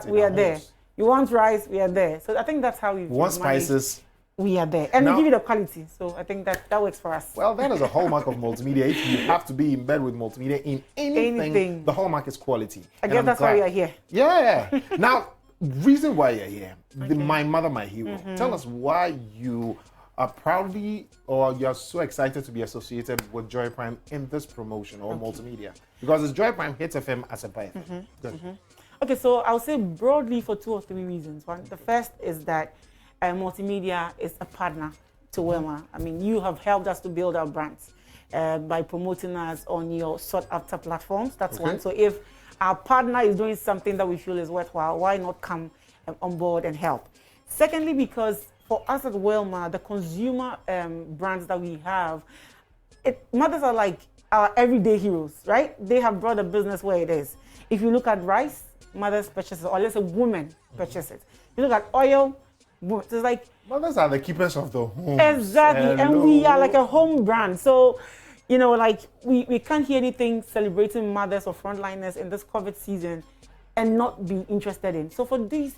we are there. You want rice, we are there. So I think that's how we want spices. We are there. And we give you the quality. So I think that works for us. Well, that is a hallmark of multimedia. If you have to be in bed with multimedia in anything, the hallmark is quality. I guess that's why we are here. Yeah. Now, reason why you're here, My Mother, My Hero. Tell us why you are proudly or you're so excited to be associated with Joy Prime in this promotion or multimedia. Because it's Joy Prime Hits FM as a FM. Okay, so I'll say broadly for 2 or 3 reasons. One, the first is that multimedia is a partner to Wilma. I mean, you have helped us to build our brands by promoting us on your sought-after platforms. That's one. So if our partner is doing something that we feel is worthwhile, why not come on board and help? Secondly, because for us at Wilma, the consumer brands that we have, mothers are like our everyday heroes, right? They have brought the business where it is. If you look at rice, mothers purchase it, or let's say women purchase it. You look at oil, it's like mothers are the keepers of the home. Exactly. Hello. And we are like a home brand. So, like we can't hear anything celebrating mothers or frontliners in this COVID season and not be interested in. So for these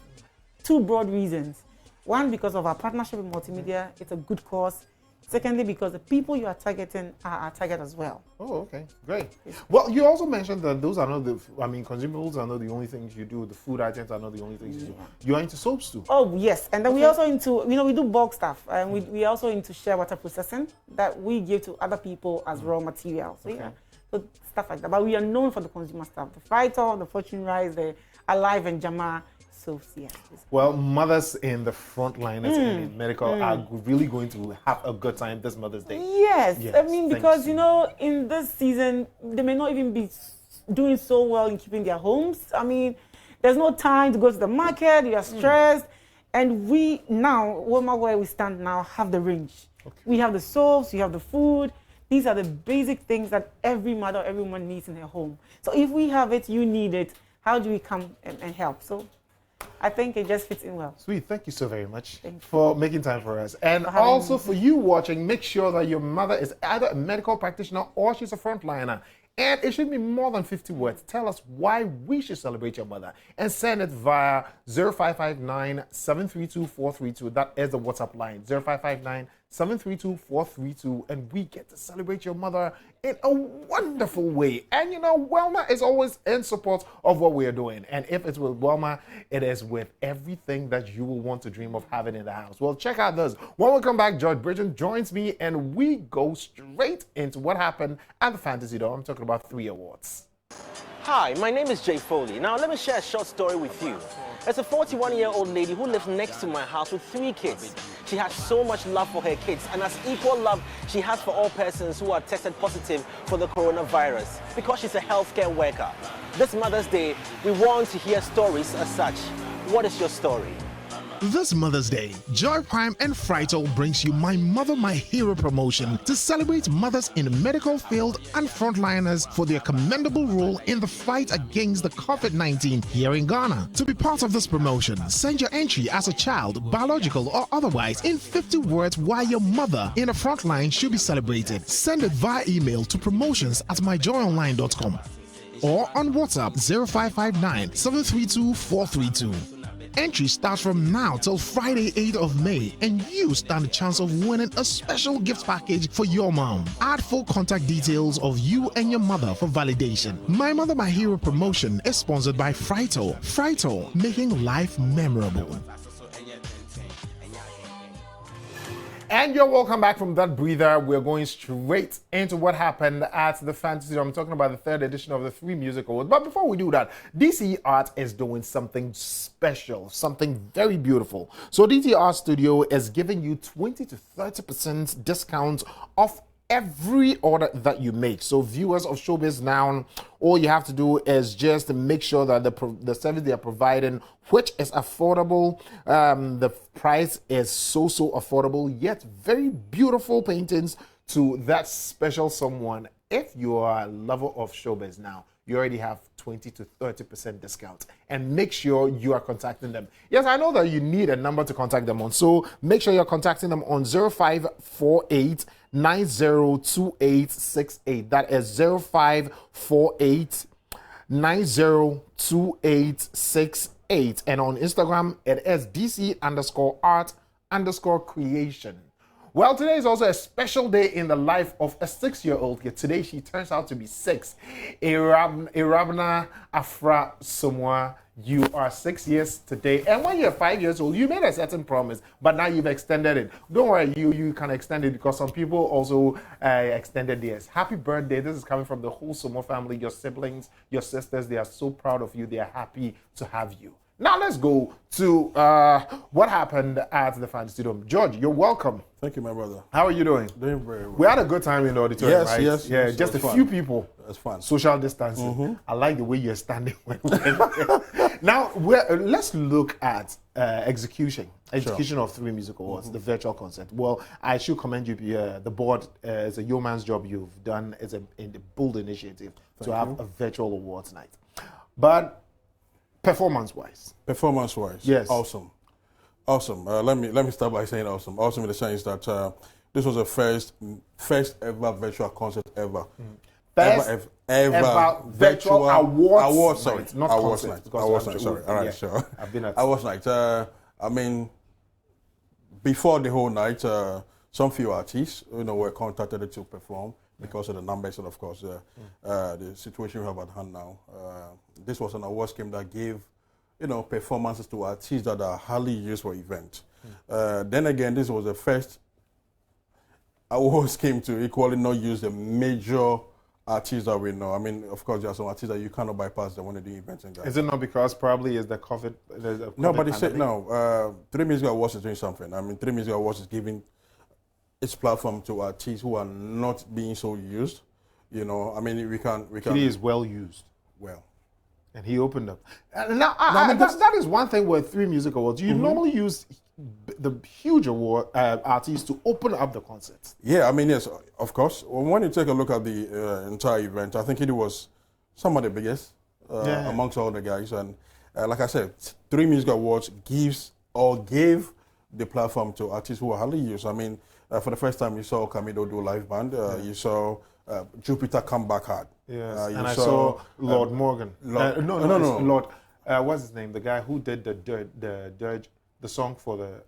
2 broad reasons, one, because of our partnership with multimedia, it's a good cause. Secondly, because the people you are targeting are our target as well. Oh, okay. Great. Well, you also mentioned that those are not consumables are not the only things you do. The food items are not the only things you do. You are into soaps too. Oh, yes. And then we also into, we do bulk stuff. And we also into shea water processing that we give to other people as raw material. So, so stuff like that. But we are known for the consumer stuff. The Fighter, the Fortune Rice, the Alive and Jama. So, yes. Well, mothers in the front liners in medical are really going to have a good time this Mother's Day. Yes. I mean, because, in this season, they may not even be doing so well in keeping their homes. I mean, there's no time to go to the market. You are stressed. And we now, where we stand now, have the range. Okay. We have the soaps, we have the food. These are the basic things that every mother, every woman needs in their home. So if we have it, you need it. How do we come and help? So I think it just fits in well. Sweet. Thank you so very much for making time for us. And also for you watching, make sure that your mother is either a medical practitioner or she's a frontliner. And it should be more than 50 words. Tell us why we should celebrate your mother. And send it via 0559 732 432. That is the WhatsApp line. 0559 732 432. And we get to celebrate your mother in a wonderful way. And Wilma is always in support of what we are doing. And if it's with Wilma, it is with everything that you will want to dream of having in the house. Well, check out this. When we come back, George Bridgen joins me and we go straight into what happened at the Fantasy Dome. I'm talking about 3 awards. Hi, my name is Jay Foley. Now let me share a short story with you. There's a 41-year-old lady who lives next to my house with 3 kids. She has so much love for her kids and has equal love she has for all persons who are tested positive for the coronavirus because she's a healthcare worker. This Mother's Day, we want to hear stories as such. What is your story? This Mother's Day, Joy Prime and Frightel brings you My Mother, My Hero promotion to celebrate mothers in the medical field and frontliners for their commendable role in the fight against the COVID-19 here in Ghana. To be part of this promotion, send your entry as a child, biological or otherwise, in 50 words why your mother in the frontline should be celebrated. Send it via email to promotions@myjoyonline.com or on WhatsApp 0559 732 432. Entry starts from now till Friday, 8th of May, and you stand a chance of winning a special gift package for your mom. Add full contact details of you and your mother for validation. My Mother, My Hero promotion is sponsored by Frightel. Frightel, making life memorable. And you're welcome back from that breather. We're going straight into what happened at the Fantasy Dome. I'm talking about the 3rd edition of the 3 Music Awards. But before we do that, DC Art is doing something special, something very beautiful. So DC Art Studio is giving you 20 to 30% discount off every order that you make. So viewers of Showbiz Now, all you have to do is just make sure that the service they are providing, which is affordable, the price is so affordable, yet very beautiful paintings to that special someone. If you are a lover of Showbiz Now, you already have 20 to 30% discount, and make sure you are contacting them. Yes, I know that you need a number to contact them on, so make sure you're contacting them on 0548 902868. That is 0548 902868. 8. And on Instagram, it is DC_art_creation. Well, today is also a special day in the life of a 6-year-old kid. Today, she turns out to be 6. Irabna Afra Somoa, you are 6 years today. And when you're 5 years old, you made a certain promise, but now you've extended it. Don't worry, you can extend it because some people also extended theirs. Happy birthday. This is coming from the whole Somoa family, your siblings, your sisters. They are so proud of you. They are happy to have you. Now let's go to what happened at the Fan Studio. George, you're welcome. Thank you, my brother. How are you doing? Doing very well. We had a good time in the auditorium, Yes, right? yes, Yeah, yes, just a it was few fun. people. That's fun. Social distancing. I like the way you're standing. Now, let's look at execution of 3 Music Awards, the virtual concert. Well, I should commend you. The board is a yeoman's job you've done. It's a bold initiative to have a virtual awards night. But performance-wise, yes, awesome. Let me start by saying awesome. Awesome in the sense that this was the first ever virtual concert ever. Best ever virtual awards night, not awards concert. night. Awards night. Sorry. All right, sure. I've been at awards night. I mean, before the whole night, some few artists, were contacted to perform because of the numbers and of course the situation we have at hand now. This was an awards scheme that gave, performances to artists that are hardly used for events. Then again, this was the first awards scheme to equally not use the major artists that we know. I mean, of course, there are some artists that you cannot bypass that want to do events and guys. Is it not because probably is the COVID? No, but they said no. 3 Music Awards is doing something. I mean, 3 Music Awards is giving its platform to artists who are not being so used. I mean, we can. He is well used. Well. And he opened up. Now, that is one thing with 3 Music Awards. You normally use the huge award artists to open up the concerts. Yeah, I mean, yes, of course. When you take a look at the entire event, I think it was some of the biggest amongst all the guys. And like I said, 3 Music Awards gave the platform to artists who are hardly used. I mean, for the first time, you saw Camido do live band. You saw Jupiter come back hard. Yes, and I saw Lord Morgan. No. Lord, what's his name? The guy who did the song for the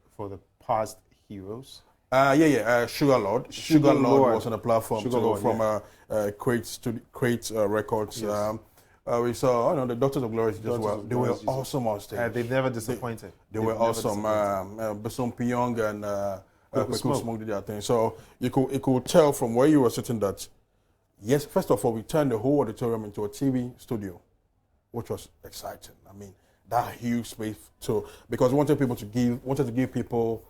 past heroes. Sugar Lord. Sugar Lord was on the platform from Crate Records. Yes. We saw, the Daughters of Glory just well. They were awesome on stage. They've never disappointed. They were awesome. Besom Pyong and Kweku Smoke did their thing. So you could tell from where you were sitting that, yes, first of all, we turned the whole auditorium into a TV studio, which was exciting. I mean, that huge space because we wanted to give people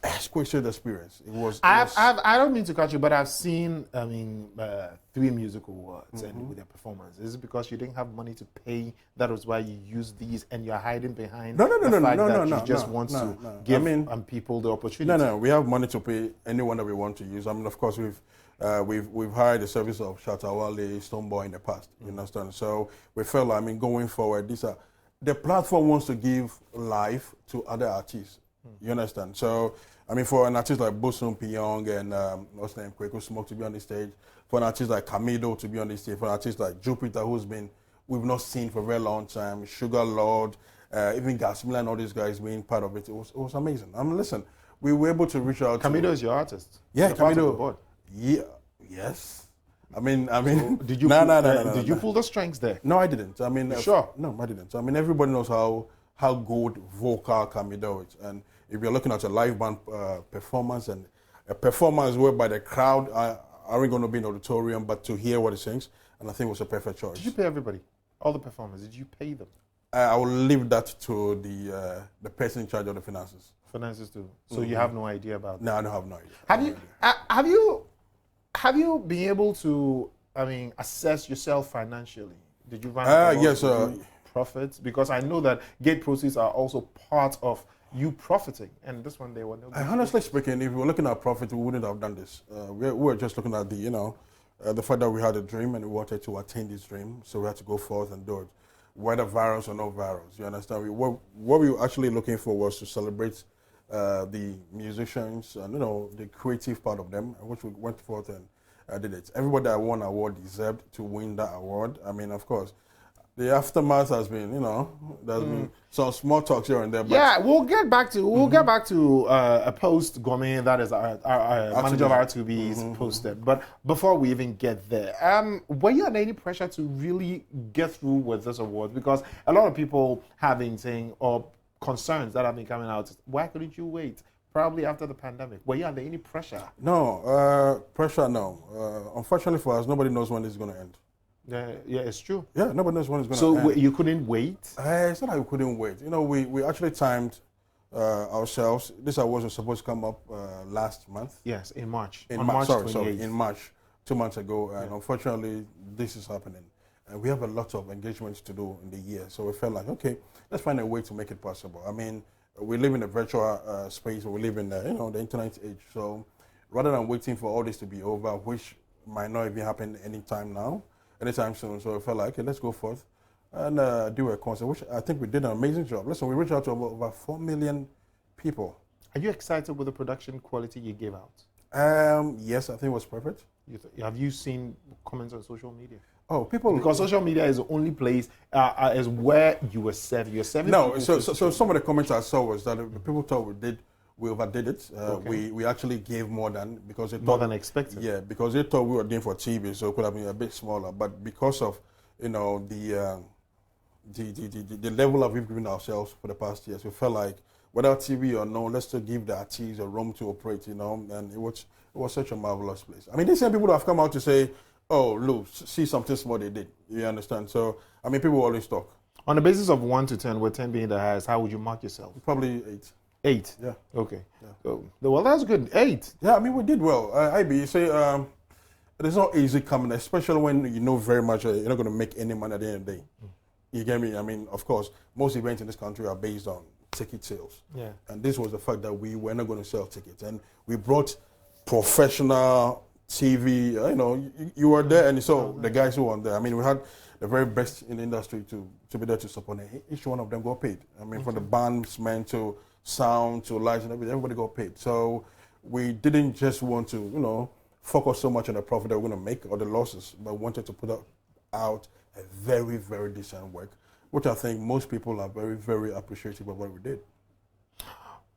exquisite experience. I don't mean to cut you, but I've seen 3 Music Awards and with their performance. Is it because you didn't have money to pay? That was why you used these, and you're hiding behind the fact that you just want to give people the opportunity. No. We have money to pay anyone that we want to use. I mean, of course, we've hired the service of Shatawale, Stoneboy in the past. You understand? So we felt going forward, the platform wants to give life to other artists. You understand? So, for an artist like Bosom Pyong and Kweku Smoke to be on the stage, for an artist like Camido to be on the stage, for an artist like Jupiter, we've not seen for a very long time, Sugar Lord, even Gasmila and all these guys being part of it. It was amazing. Listen, we were able to reach out. Camido is your artist. Yeah, Camido. Yeah, yes. So did you? Did you pull the strings there? No, I didn't. Sure? No, I didn't. Everybody knows how good vocal Camido is, and if you're looking at a live band performance and a performance whereby the crowd aren't going to be in the auditorium, but to hear what he sings, and I think it was a perfect choice. Did you pay everybody? All the performers? Did you pay them? I will leave that to the person in charge of the finances. Finances too. So you have no idea about that? No, I don't have no idea. Have you been able to, assess yourself financially? Did you run yes, profits? Because I know that gate proceeds are also part of you profiting, and this one they were no. Honestly speaking, if we were looking at profit, we wouldn't have done this. We were just looking at the fact that we had a dream and we wanted to attain this dream, so we had to go forth and do it, whether virus or no virus. You understand? What we were actually looking for was to celebrate the musicians and the creative part of them, which we went forth and did it. Everybody that won an award deserved to win that award. Of course, the aftermath has been, there's been some small talks here and there. But Yeah, we'll get back to a post Gome, that is our manager of R2B's posted. But before we even get there, were you under any pressure to really get through with this award? Because a lot of people have been saying, or concerns that have been coming out, why couldn't you wait? Probably after the pandemic. Were you under any pressure? No, pressure, no. Unfortunately for us, nobody knows when this is going to end. Yeah, it's true. Yeah, nobody knows when it's going to end. So you couldn't wait? It's not that we couldn't wait. We actually timed ourselves. This award was supposed to come up last month. Yes, in March. In On March, March 28th. sorry, in March, 2 months ago. And unfortunately, this is happening. And we have a lot of engagements to do in the year. So we felt like, okay, let's find a way to make it possible. I mean, we live in a virtual space. We live in the internet age. So rather than waiting for all this to be over, which might not even happen anytime soon. So I felt like, okay, let's go forth and do a concert, which I think we did an amazing job. Listen, we reached out to over 4 million people. Are you excited with the production quality you gave out? Yes, I think it was perfect. Have you seen comments on social media? Oh, people... Because social media is the only place, is where you were serving. You're serving. No, so some of the comments I saw was that the people thought we overdid it. Okay. We actually gave more than, because they More thought... than expected. Yeah, because they thought we were doing for TV, so it could have been a bit smaller. But because of, the level that we've given ourselves for the past years, we felt like, whether TV or no, let's still give the artists a room to operate, and it was such a marvelous place. I mean, these same people that have come out to say, oh, look, see something small they did. You understand? So, I mean, people always talk. On the basis of 1 to 10, with 10 being the highest, how would you mark yourself? Probably 8. 8? Yeah. Okay. Yeah. So, well, that's good. 8. Yeah, I mean, we did well. IB, you say, it's not easy coming, especially when you know very much you're not going to make any money at the end of the day. You get me? I mean, of course, most events in this country are based on ticket sales. Yeah. And this was the fact that we were not going to sell tickets. And we brought professional TV, you were there, and you saw the guys who were there. I mean, we had the very best in the industry to be there to support it. Each one of them got paid. I mean, from the bandsmen to sound to lights and everything, everybody got paid. So we didn't just want to, focus so much on the profit that we're going to make or the losses, but wanted to put out a very, very decent work, which I think most people are very, very appreciative of what we did.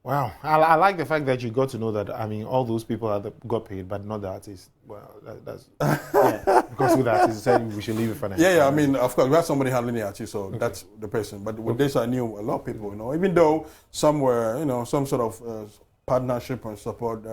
Wow. I like the fact that you got to know that, I mean, all those people got paid, but not the artists. Well, that's... yeah, because with the artists, you said we should leave it for now. Yeah, I mean, of course, we had somebody handling the artist, so that's the person. But with this, I knew a lot of people, even though some were, some sort of partnership and support,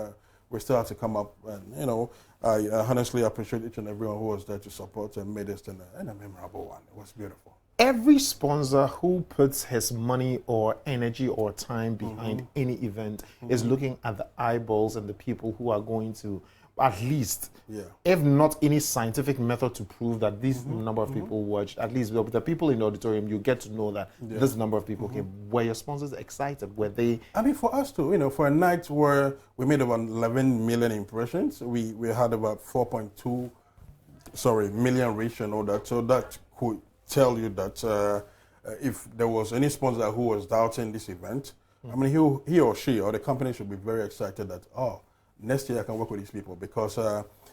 we still had to come up. And, I honestly appreciate each and everyone who was there to support and made this a memorable one. It was beautiful. Every sponsor who puts his money or energy or time behind any event is looking at the eyeballs and the people who are going to, at least, if not any scientific method to prove that this number of people watched, at least the people in the auditorium, you get to know that this number of people came. Were your sponsors excited? Were they? I mean, for us too, for a night where we made about 11 million impressions, we had about 4.2 million reach and all that. So that could tell you that if there was any sponsor who was doubting this event, I mean, he or she or the company should be very excited that, next year I can work with these people because,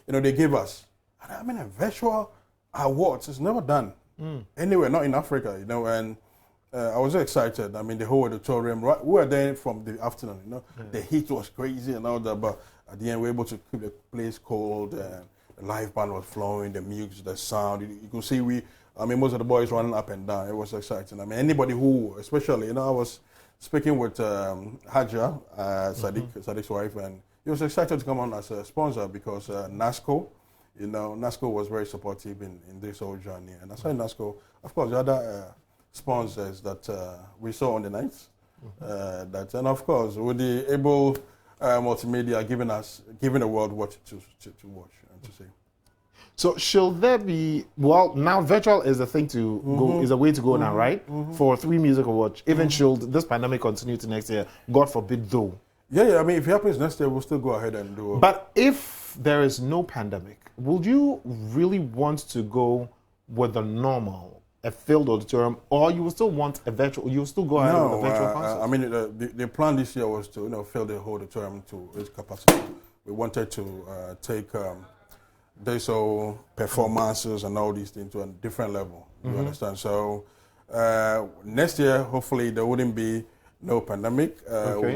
they gave us, I mean, a virtual awards. It's never done anywhere, not in Africa, and I was excited. I mean, the whole auditorium, we were there from the afternoon, the heat was crazy and all that, but at the end we were able to keep the place cold and the live band was flowing, the music, the sound. You could see most of the boys running up and down. It was exciting. I mean, anybody who, especially, I was speaking with Haja, Sadiq's wife, and he was excited to come on as a sponsor because NASCO, NASCO was very supportive in this whole journey. And aside NASCO, of course, the other sponsors that we saw on the nights, and of course, with the able multimedia giving the world what to watch and to see. So should there be, now virtual is a thing to go, is a way to go now, right? For 3 Music Awards. Even should this pandemic continue to next year, God forbid though. Yeah, I mean, if it happens next year, we'll still go ahead and do it. But if there is no pandemic, would you really want to go with the normal, a filled auditorium, or you will still want a virtual, you will still go ahead with a virtual concert? I mean, the plan this year was to, fill the whole auditorium to its capacity. We wanted to take they saw performances and all these things to a different level. You understand? So next year, hopefully, there wouldn't be no pandemic.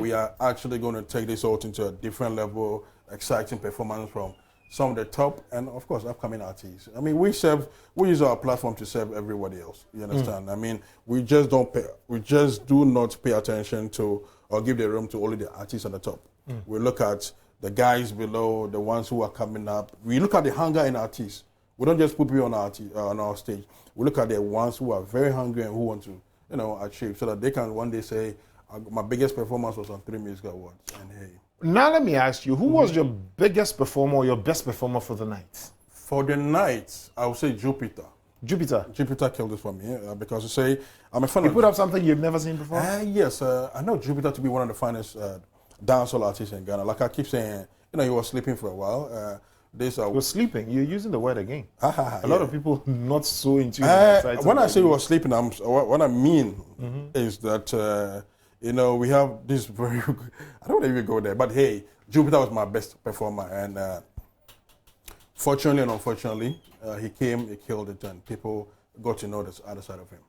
We are actually going to take this out into a different level, exciting performance from some of the top and, of course, upcoming artists. I mean, we use our platform to serve everybody else. You understand? I mean, we just do not pay attention to or give the room to only the artists on the top. We look at the guys below, the ones who are coming up. We look at the hunger in artists. We don't just put people on our stage. We look at the ones who are very hungry and who want to, achieve, so that they can one day say, my biggest performance was on 3 Music Awards. And hey. Now let me ask you, who was your biggest performer or your best performer for the night? For the night, I would say Jupiter. Jupiter killed it for me because you say I'm a fan. You put up something you've never seen before? Yes, I know Jupiter to be one of the finest dancehall artists in Ghana. Like I keep saying, he was sleeping for a while. He was sleeping. You're using the word again. A lot of people not so into it. When I say he was sleeping, what I mean is that we have this very. I don't even go there, but hey, Jupiter was my best performer, and fortunately and unfortunately, he killed it, and people got to know the other side of him.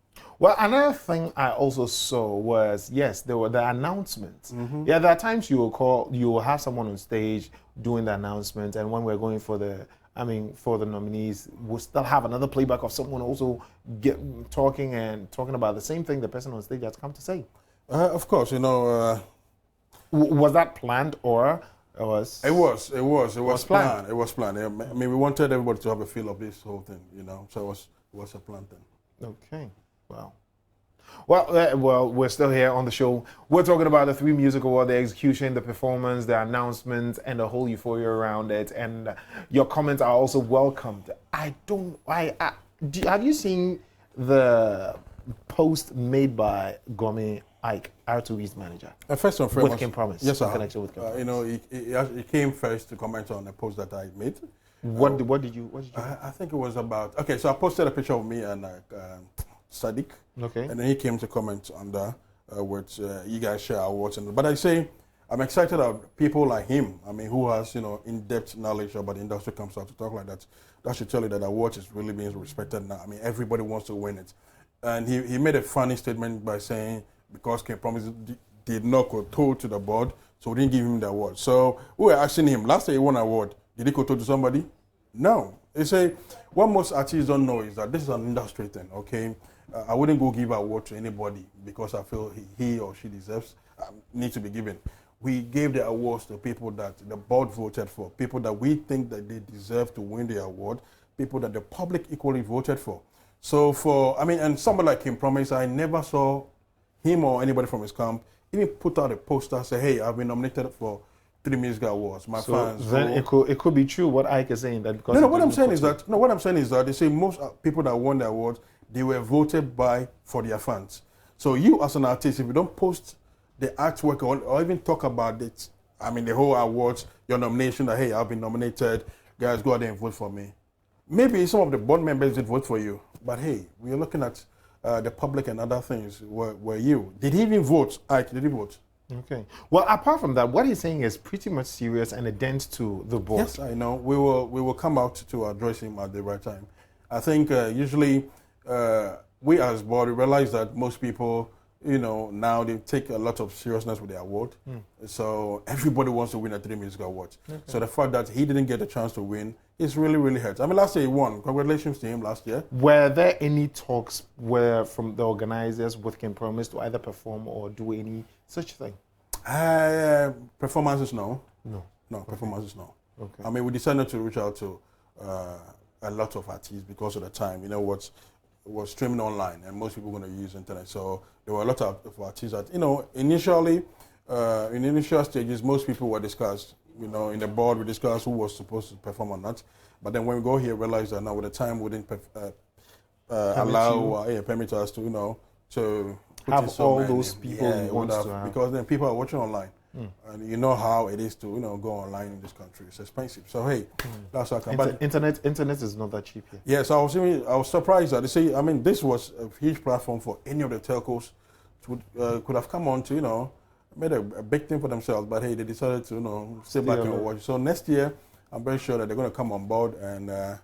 Well, another thing I also saw was, yes, there were the announcements. Yeah, there are times you will have someone on stage doing the announcement, and when we're going for the nominees, we'll still have another playback of someone also talking about the same thing the person on stage has come to say. Of course, was that planned or was? It was planned. It was planned. I mean, we wanted everybody to have a feel of this whole thing, So it was a planned thing. Okay. Well, we're still here on the show. We're talking about the 3 Music Awards, the execution, the performance, the announcement, and the whole euphoria around it. And your comments are also welcomed. Have you seen the post made by Gomi Ike, R2E's manager? First and foremost, with Kim Promise. Yes, in connection with Kim Promise. He came first to comment on the post that I made. What did you? I think it was about. Okay, so I posted a picture of me and Sadiq. Okay. And then he came to comment on that, which you guys share awards. But I say, I'm excited about people like him. I mean, who has in-depth knowledge about the industry comes out to talk like that. That should tell you that awards is really being respected now. I mean, everybody wants to win it. And he made a funny statement by saying because Kim Promise did not kowtow to the board, so we didn't give him the award. So we were asking him last year he won an award. Did he kowtow to somebody? No. He say what most artists don't know is that this is an industry thing. Okay. I wouldn't go give an award to anybody because I feel he or she deserves, need to be given. We gave the awards to people that the board voted for, people that we think that they deserve to win the award, people that the public equally voted for. So and somebody like Kim Promise, I never saw him or anybody from his camp even put out a poster, say, hey, I've been nominated for 3 Music Awards. My fans. Then it could be true what Ike is saying. That because what I'm saying is that they say most people that won the awards, they were voted for their fans. So you as an artist, if you don't post the artwork or even talk about it, the whole awards, your nomination, that hey, I've been nominated, guys, go out there and vote for me. Maybe some of the board members did vote for you, but hey, we're looking at the public and other things. Were you? Did he even vote? Ike, did he vote? Okay. Well, apart from that, what he's saying is pretty much serious and a dent to the board. Yes, I know. We will come out to address him at the right time. I think usually we as board realize that most people, now they take a lot of seriousness with the award. So everybody wants to win a 3 Music Awards. Okay. So the fact that he didn't get a chance to win is really, really hurt. Last year he won. Congratulations to him last year. Were there any talks from the organizers with Kim Promise to either perform or do any such thing? Performances, no. No. No, performances, no. Okay. We decided to reach out to a lot of artists because of the time. What was streaming online, and most people were going to use internet. So there were a lot of artists that, initially, in initial stages, most people were discussed. In the board, we discussed who was supposed to perform or not. But then when we go here, realize that now with the time, we didn't permit us to, to have all those people who want to have. Because then people are watching online. And you know how it is to go online in this country. It's expensive. So hey, that's how I can. Internet is not that cheap here. Yes, I was surprised that they say. This was a huge platform for any of the telcos could have come on to made a big thing for themselves. But hey, they decided to sit back and watch. So next year, I'm very sure that they're going to come on board and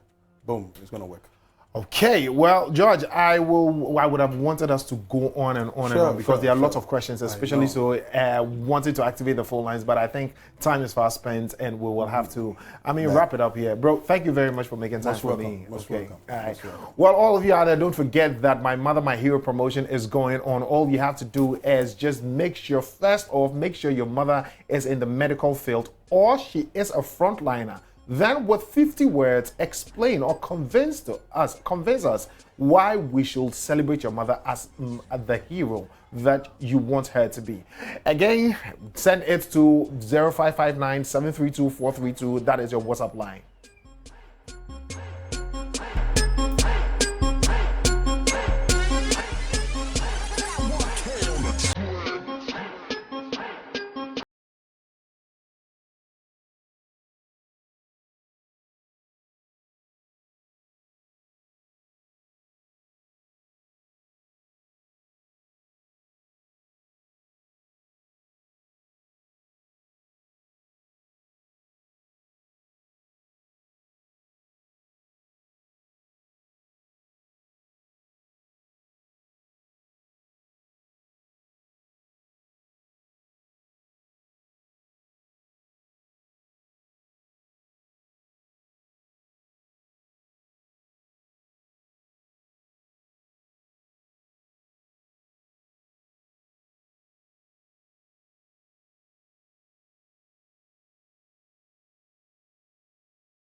boom, it's going to work. Okay, well, George, I would have wanted us to go on and on and on because there are lots of questions, especially so wanting to activate the phone lines, but I think time is fast spent and we will have to, wrap it up here. Bro, thank you very much for making time for me. Most okay. welcome. All right. Well, all of you out there, don't forget that My Mother, My Hero promotion is going on. All you have to do is just make sure your mother is in the medical field or she is a frontliner. Then with 50 words, explain or convince us why we should celebrate your mother as the hero that you want her to be. Again, send it to 0559 732 432. That is your WhatsApp line.